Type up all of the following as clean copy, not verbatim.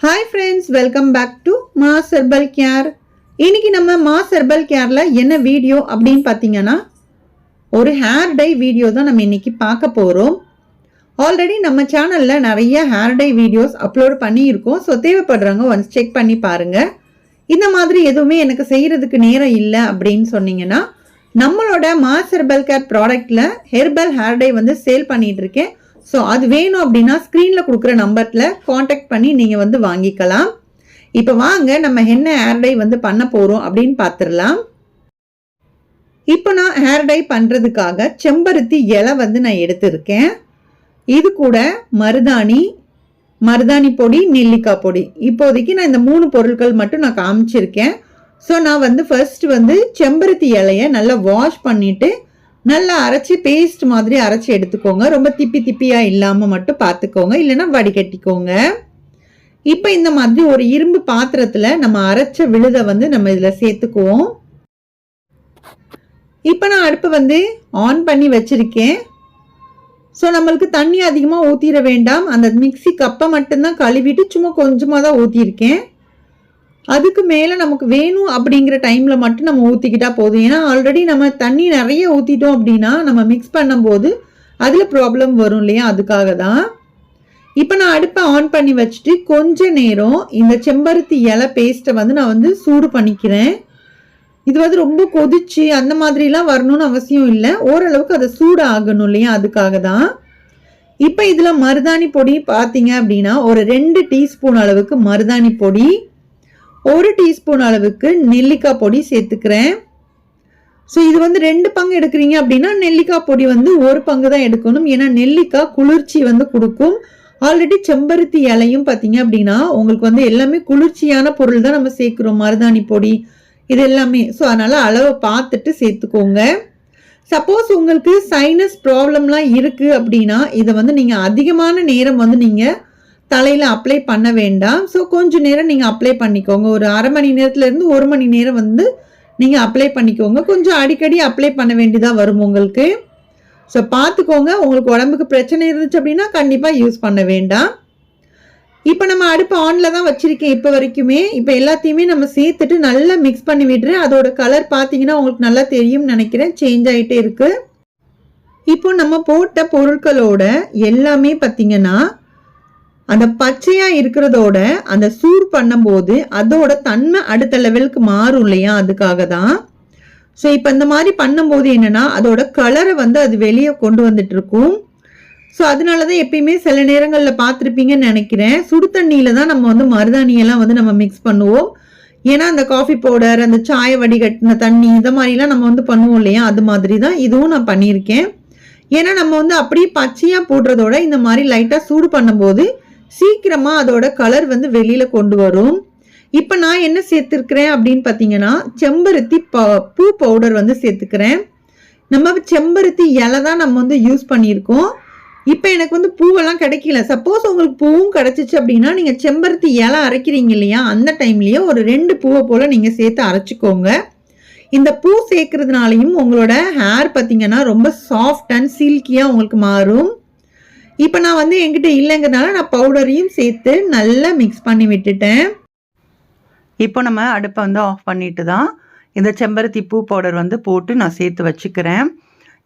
Hi friends, welcome back to Mass Herbal Care. இன்னைக்கு நம்ம Mass Herbal Careல என்ன video அப்படின்னு பார்த்தீங்கன்னா ஒரு ஹேர் டை வீடியோ தான் நம்ம இன்னைக்கு பார்க்க போறோம். ஆல்ரெடி நம்ம சேனல்ல நிறைய ஹேர் டை வீடியோஸ் அப்லோட் பண்ணியிருக்கோம். ஸோ தேவைப்படுறவங்க ஒன்ஸ் செக் பண்ணி பாருங்க. இந்த மாதிரி எதுவுமே எனக்கு செய்யறதுக்கு நேரம் இல்லை அப்படின்னு சொன்னீங்கன்னா நம்மளோட Mass Herbal Care ப்ராடக்ட்ல ஹெர்பல் ஹேர் டை வந்து சேல் பண்ணிட்டு இருக்கேன். ஸோ அது வேணும் அப்படின்னா ஸ்க்ரீனில் கொடுக்குற நம்பரில் காண்டாக்ட் பண்ணி நீங்கள் வந்து வாங்கிக்கலாம். இப்போ வாங்க நம்ம என்ன ஹேர் டை வந்து பண்ண போகிறோம் அப்படின்னு பார்த்துடலாம். இப்போ நான் ஹேர் டை பண்ணுறதுக்காக செம்பருத்தி இலை வந்து நான் எடுத்திருக்கேன். இது கூட மருதாணி பொடி, நெல்லிக்காய் பொடி. இப்போதைக்கு நான் இந்த 3 பொருட்கள் மட்டும் நான் காமிச்சிருக்கேன். ஸோ நான் வந்து ஃபர்ஸ்ட் வந்து செம்பருத்தி இலையை நல்லா வாஷ் பண்ணிவிட்டு நல்லா அரைச்சி பேஸ்ட் மாதிரி அரைச்சி எடுத்துக்கோங்க. ரொம்ப திப்பியாக இல்லாமல் மட்டும் பார்த்துக்கோங்க, இல்லைன்னா வடிகட்டிக்கோங்க. இப்போ இந்த மாதிரி ஒரு இரும்பு பாத்திரத்தில் நம்ம அரைச்ச விழுதை வந்து நம்ம இதில் சேர்த்துக்குவோம். இப்போ நான் அடுப்பு வந்து ஆன் பண்ணி வச்சிருக்கேன். ஸோ நம்மளுக்கு தண்ணி அதிகமாக ஊற்றிட வேண்டாம். அந்த மிக்சி கப்பை மட்டும்தான் கழுவிட்டு சும்மா கொஞ்சமாக தான் ஊற்றிருக்கேன். அதுக்கு மேலே நமக்கு வேணும் அப்படிங்கிற டைமில் மட்டும் நம்ம ஊற்றிக்கிட்டா போதும். ஏன்னா ஆல்ரெடி நம்ம தண்ணி நிறைய ஊற்றிட்டோம் அப்படின்னா நம்ம மிக்ஸ் பண்ணும்போது அதில் ப்ராப்ளம் வரும் இல்லையா, அதுக்காக தான். இப்போ நான் அடுப்பை ஆன் பண்ணி வச்சுட்டு கொஞ்ச நேரம் இந்த செம்பருத்தி இலை பேஸ்ட்டை வந்து நான் வந்து சூடு பண்ணிக்கிறேன். இது வந்து ரொம்ப கொதிச்சு அந்த மாதிரிலாம் வரணும்னு அவசியம் இல்லை. ஓரளவுக்கு அதை சூடு ஆகணும் இல்லையா, அதுக்காக தான். இப்போ இதில் மருதாணி பொடி பார்த்தீங்க அப்படின்னா ஒரு 2 டீஸ்பூன் அளவுக்கு மருதாணி பொடி, 1 டீஸ்பூன் அளவுக்கு நெல்லிக்காய் பொடி சேர்த்துக்கிறேன். ஸோ இது வந்து 2 பங்கு எடுக்கிறீங்க அப்படின்னா நெல்லிக்காய் பொடி வந்து 1 பங்கு தான் எடுக்கணும். ஏன்னா நெல்லிக்காய் குளிர்ச்சி வந்து கொடுக்கும். ஆல்ரெடி செம்பருத்தி இலையும் பார்த்தீங்க அப்படின்னா உங்களுக்கு வந்து எல்லாமே குளிர்ச்சியான பொருள் தான் நம்ம சேர்க்குறோம், மருதாணி பொடி இது எல்லாமே. ஸோ அதனால் அளவை பார்த்துட்டு சேர்த்துக்கோங்க. சப்போஸ் உங்களுக்கு சைனஸ் ப்ராப்ளம்லாம் இருக்குது அப்படின்னா இதை வந்து நீங்கள் அதிகமான நேரம் வந்து நீங்கள் தலையில் அப்ளை பண்ண வேண்டாம். ஸோ கொஞ்சம் நேரம் நீங்கள் அப்ளை பண்ணிக்கோங்க. ஒரு அரை மணி நேரத்துலேருந்து 1 மணி நேரம் வந்து நீங்கள் அப்ளை பண்ணிக்கோங்க. கொஞ்சம் அடிக்கடி அப்ளை பண்ண வேண்டியதாக வரும் உங்களுக்கு. ஸோ பார்த்துக்கோங்க. உங்களுக்கு உடம்புக்கு பிரச்சனை இருந்துச்சு அப்படின்னா கண்டிப்பாக யூஸ் பண்ண வேண்டாம். இப்போ நம்ம அடுப்பு ஆனில் தான் வச்சுருக்கேன் இப்போ வரைக்குமே. இப்போ எல்லாத்தையுமே நம்ம சேர்த்துட்டு நல்லா மிக்ஸ் பண்ணி விடுறேன். அதோட கலர் பார்த்தீங்கன்னா உங்களுக்கு நல்லா தெரியும்னு நினைக்கிறேன், சேஞ்ச் ஆகிட்டே இருக்குது. இப்போ நம்ம போட்ட பொருட்களோட எல்லாமே பார்த்தீங்கன்னா அந்த பச்சையாக இருக்கிறதோட அந்த சூடு பண்ணும்போது அதோட தன்மை அடுத்த லெவலுக்கு மாறும் இல்லையா, அதுக்காக தான். ஸோ இப்போ இந்த மாதிரி பண்ணும்போது என்னன்னா அதோட கலரை வந்து அது வெளியே கொண்டு வந்துட்டு இருக்கும். ஸோ அதனால தான் எப்பயுமே சில நேரங்களில் பார்த்துருப்பீங்கன்னு நினைக்கிறேன், சுடு தண்ணியில் தான் நம்ம வந்து மருதாணியெல்லாம் வந்து நம்ம மிக்ஸ் பண்ணுவோம். ஏன்னா அந்த காஃபி பவுடர், அந்த சாய வடிகட்டின தண்ணி, இந்த மாதிரிலாம் நம்ம வந்து பண்ணுவோம் இல்லையா, அது மாதிரி தான் இதுவும் நான் பண்ணியிருக்கேன். ஏன்னா நம்ம வந்து அப்படியே பச்சையாக போடுறதோட இந்த மாதிரி லைட்டாக சூடு பண்ணும்போது சீக்கிரமாக அதோட கலர் வந்து வெளியில் கொண்டு வரும். இப்போ நான் என்ன சேர்த்துருக்கிறேன் அப்படின்னு பார்த்தீங்கன்னா செம்பருத்தி பூ பவுடர் வந்து சேர்த்துக்கிறேன். நம்ம செம்பருத்தி இலை தான் நம்ம வந்து யூஸ் பண்ணியிருக்கோம். இப்போ எனக்கு வந்து பூவெல்லாம் கிடைக்கல. சப்போஸ் உங்களுக்கு பூவும் கிடச்சிச்சு அப்படின்னா நீங்கள் செம்பருத்தி இலை அரைக்கிறீங்க இல்லையா, அந்த டைம்லேயே ஒரு 2 பூவை போல் நீங்கள் சேர்த்து அரைச்சிக்கோங்க. இந்த பூ சேர்க்கறதுனாலையும் உங்களோட ஹேர் பார்த்தீங்கன்னா ரொம்ப சாஃப்ட் அண்ட் சில்கியாக உங்களுக்கு மாறும். இப்போ நான் வந்து என்கிட்ட இல்லைங்கிறதுனால நான் பவுடரையும் சேர்த்து நல்லா மிக்ஸ் பண்ணி விட்டுட்டேன். இப்போ நம்ம அடுப்பை வந்து ஆஃப் பண்ணிட்டு தான் இந்த செம்பருத்தி பூ பவுடர் வந்து போட்டு நான் சேர்த்து வச்சுக்கிறேன்.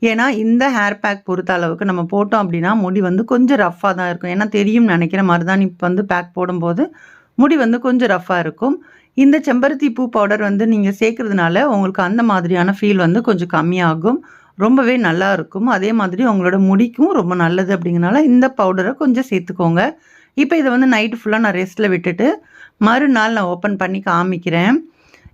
ஏன்னா இந்த ஹேர் பேக் பொறுத்த அளவுக்கு நம்ம போட்டோம் அப்படின்னா முடி வந்து கொஞ்சம் ரஃப்பாக தான் இருக்கும். ஏன்னா தெரியும் நினைக்கிறேன், மருதாணி வந்து பேக் போடும்போது முடி வந்து கொஞ்சம் ரஃப்பாக இருக்கும். இந்த செம்பருத்தி பூ பவுடர் வந்து நீங்கள் சேர்க்கறதுனால உங்களுக்கு அந்த மாதிரியான ஃபீல் வந்து கொஞ்சம் கம்மியாகும், ரொம்பவே நல்லா இருக்கும். அதே மாதிரி உங்களோட முடிக்கும் ரொம்ப நல்லது. அப்படிங்கிறனால இந்த பவுடரை கொஞ்சம் சேர்த்துக்கோங்க. இப்போ இதை வந்து நைட்டு ஃபுல்லாக நான் ரெஸ்ட்டில் விட்டுட்டு மறுநாள் நான் ஓப்பன் பண்ணி காமிக்கிறேன்.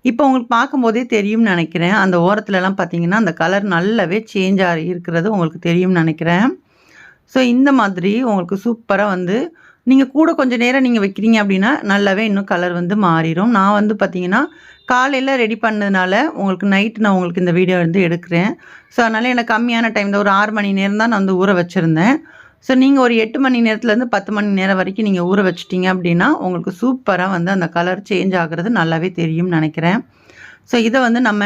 இப்போ உங்களுக்கு பார்க்கும்போதே தெரியும்னு நினைக்கிறேன், அந்த ஓரத்துலலாம் பார்த்தீங்கன்னா அந்த கலர் நல்லாவே சேஞ்ச் இருக்கிறது உங்களுக்கு தெரியும்னு நினைக்கிறேன். ஸோ இந்த மாதிரி உங்களுக்கு சூப்பராக வந்து நீங்கள் கூட கொஞ்சம் நேரம் நீங்கள் வைக்கிறீங்க அப்படின்னா நல்லாவே இன்னும் கலர் வந்து மாறிடும். நான் வந்து பார்த்தீங்கன்னா காலையில் ரெடி பண்ணதுனால உங்களுக்கு நைட்டு நான் உங்களுக்கு இந்த வீடியோ வந்து எடுக்கிறேன். ஸோ அதனால் எனக்கு கம்மியான டைம் தான், ஒரு 6 மணி நேரம் தான் நான் வந்து ஊற வச்சுருந்தேன். ஸோ நீங்கள் ஒரு 8 மணி நேரத்துலேருந்து 10 மணி நேரம் வரைக்கும் நீங்கள் ஊற வச்சிட்டிங்க அப்படின்னா உங்களுக்கு சூப்பராக வந்து அந்த கலர் சேஞ்ச் ஆகிறது நல்லாவே தெரியும்னு நினைக்கிறேன். ஸோ இதை வந்து நம்ம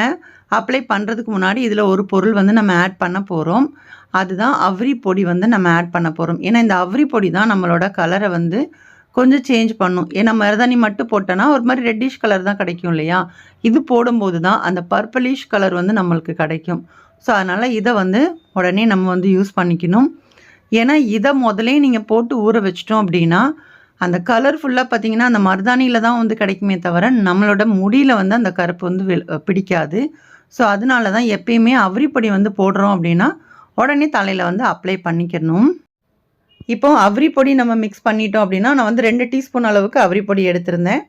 அப்ளை பண்ணுறதுக்கு முன்னாடி இதில் ஒரு பொருள் வந்து நம்ம ஆட் பண்ண போகிறோம். அதுதான் அவ்ரி பொடி வந்து நம்ம ஆட் பண்ண போகிறோம். ஏன்னா இந்த அவ்ரி பொடி தான் நம்மளோட கலரை வந்து கொஞ்சம் சேஞ்ச் பண்ணும். ஏன்னா மருதாணி மட்டும் போட்டோன்னா ஒரு மாதிரி ரெட்டிஷ் கலர் தான் கிடைக்கும் இல்லையா? இது போடும்போது தான் அந்த பர்பிளிஷ் கலர் வந்து நம்மளுக்கு கிடைக்கும். ஸோ அதனால் இதை வந்து உடனே நம்ம வந்து யூஸ் பண்ணிக்கணும். ஏன்னா இதை முதலே நீங்கள் போட்டு ஊற வச்சிட்டோம் அப்படின்னா அந்த கலர் ஃபுல்லாக பார்த்தீங்கன்னா அந்த மருதாணியில் தான் வந்து கிடைக்குமே தவிர நம்மளோட முடியில் வந்து அந்த கருப்பு வந்து பிடிக்காது. ஸோ அதனால தான் எப்பயுமே அவ்ரிப்பொடி வந்து போடுறோம் அப்படின்னா உடனே தலையில் வந்து அப்ளை பண்ணிக்கணும். இப்போ அவ்ரிப்பொடி நம்ம மிக்ஸ் பண்ணிட்டோம் அப்படின்னா நான் வந்து 2 டீஸ்பூன் அளவுக்கு அவ்ரிப்பொடி எடுத்திருந்தேன்.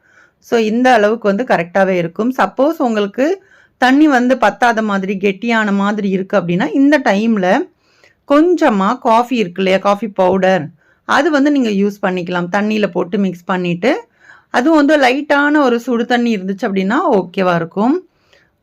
ஸோ இந்த அளவுக்கு வந்து கரெக்டாகவே இருக்கும். சப்போஸ் உங்களுக்கு தண்ணி வந்து பத்தாத மாதிரி கெட்டியான மாதிரி இருக்குது அப்படின்னா இந்த டைமில் கொஞ்சமாக காஃபி இருக்கு இல்லையா, காஃபி பவுடர், அது வந்து நீங்கள் யூஸ் பண்ணிக்கலாம். தண்ணியில் போட்டு மிக்ஸ் பண்ணிவிட்டு அதுவும் வந்து லைட்டான ஒரு சுடு தண்ணி இருந்துச்சு அப்படின்னா ஓகேவாக இருக்கும்.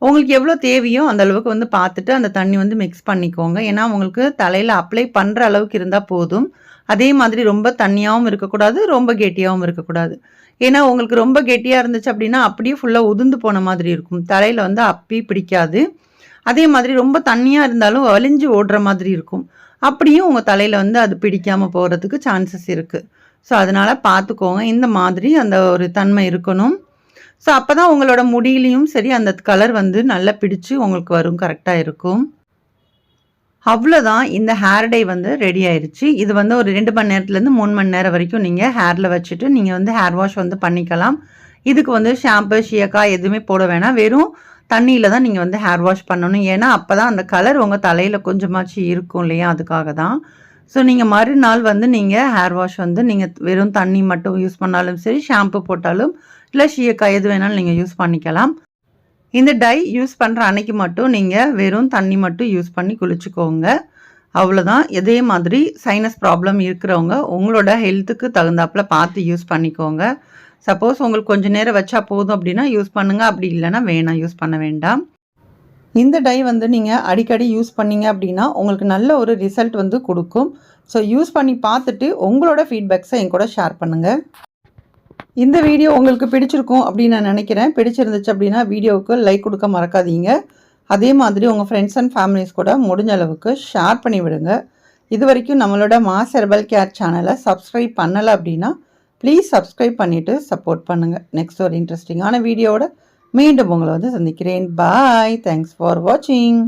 உங்களுக்கு எவ்வளோ தேவையோ அந்த அளவுக்கு வந்து பார்த்துட்டு அந்த தண்ணி வந்து மிக்ஸ் பண்ணிக்கோங்க. ஏன்னா உங்களுக்கு தலையில் அப்ளை பண்ணுற அளவுக்கு இருந்தால் போதும். அதே மாதிரி ரொம்ப தண்ணியாகவும் இருக்கக்கூடாது, ரொம்ப கெட்டியாகவும் இருக்கக்கூடாது. ஏன்னா உங்களுக்கு ரொம்ப கெட்டியாக இருந்துச்சு அப்படின்னா அப்படியே ஃபுல்லாக உதிர்ந்து போன மாதிரி இருக்கும். தலையில் வந்து அப்பி பிடிக்காது. அதே மாதிரி ரொம்ப தண்ணியாக இருந்தாலும் வலிஞ்சு ஓடுற மாதிரி இருக்கும். அப்படியும் உங்கள் தலையில் வந்து அது பிடிக்காமல் போகிறதுக்கு சான்சஸ் இருக்குது. ஸோ அதனால் பார்த்துக்கோங்க. இந்த மாதிரி அந்த ஒரு தன்மை இருக்கணும். ஸோ அப்போ தான் உங்களோட முடியிலையும் சரி அந்த கலர் வந்து நல்லா பிடிச்சு உங்களுக்கு வரும், கரெக்டாக இருக்கும். அவ்வளோதான், இந்த ஹேர் டை வந்து ரெடி ஆயிடுச்சு. இது வந்து ஒரு 2 மணி நேரத்துலேருந்து 3 மணி நேரம் வரைக்கும் நீங்கள் ஹேரில் வச்சுட்டு நீங்கள் வந்து ஹேர் வாஷ் வந்து பண்ணிக்கலாம். இதுக்கு வந்து ஷாம்பு சீயக்காய் எதுவுமே போட வேணாம். வெறும் தண்ணியில் தான் நீங்கள் வந்து ஹேர் வாஷ் பண்ணணும். ஏன்னா அப்போ தான் அந்த கலர் உங்கள் தலையில் கொஞ்சமாச்சு இருக்கும் இல்லையா, அதுக்காக தான். ஸோ நீங்கள் மறுநாள் வந்து நீங்கள் ஹேர் வாஷ் வந்து நீங்கள் வெறும் தண்ணி மட்டும் யூஸ் பண்ணாலும் சரி, ஷாம்பு போட்டாலும் இல்லை சீயக்காய் எது வேணாலும் நீங்கள் யூஸ் பண்ணிக்கலாம். இந்த டை யூஸ் பண்ணுற அன்னைக்கு மட்டும் நீங்கள் வெறும் தண்ணி மட்டும் யூஸ் பண்ணி குளிச்சுக்கோங்க. அவ்வளோதான். இதே மாதிரி சைனஸ் ப்ராப்ளம் இருக்கிறவங்க உங்களோட ஹெல்த்துக்கு தகுந்தாப்பில் பார்த்து யூஸ் பண்ணிக்கோங்க. சப்போஸ் உங்களுக்கு கொஞ்சம் நேரம் வச்சா போதும் அப்படின்னா யூஸ் பண்ணுங்கள். அப்படி இல்லைன்னா வேணாம், யூஸ் பண்ண வேண்டாம். இந்த டை வந்து நீங்கள் அடிக்கடி யூஸ் பண்ணிங்க அப்படின்னா உங்களுக்கு நல்ல ஒரு ரிசல்ட் வந்து கொடுக்கும். ஸோ யூஸ் பண்ணி பார்த்துட்டு உங்களோட ஃபீட்பேக்ஸை என் கூட ஷேர் பண்ணுங்கள். இந்த வீடியோ உங்களுக்கு பிடிச்சிருக்கும் அப்படின்னு நான் நினைக்கிறேன். பிடிச்சிருந்துச்சு அப்படின்னா வீடியோவுக்கு லைக் கொடுக்க மறக்காதீங்க. அதே மாதிரி உங்கள் ஃப்ரெண்ட்ஸ் அண்ட் ஃபேமிலிஸ் கூட முடிஞ்ச அளவுக்கு ஷேர் பண்ணி விடுங்க. இது வரைக்கும் நம்மளோட மாஸ் ஹெர்பல் கேர் சேனலை சப்ஸ்கிரைப் பண்ணலை அப்படின்னா ப்ளீஸ் சப்ஸ்கிரைப் பண்ணிவிட்டு சப்போர்ட் பண்ணுங்கள். நெக்ஸ்ட் ஒரு இன்ட்ரெஸ்டிங்கான வீடியோவோட மீண்டும் உங்களை வந்து சந்திக்கிறேன். பாய். தேங்க்ஸ் ஃபார் வாட்சிங்.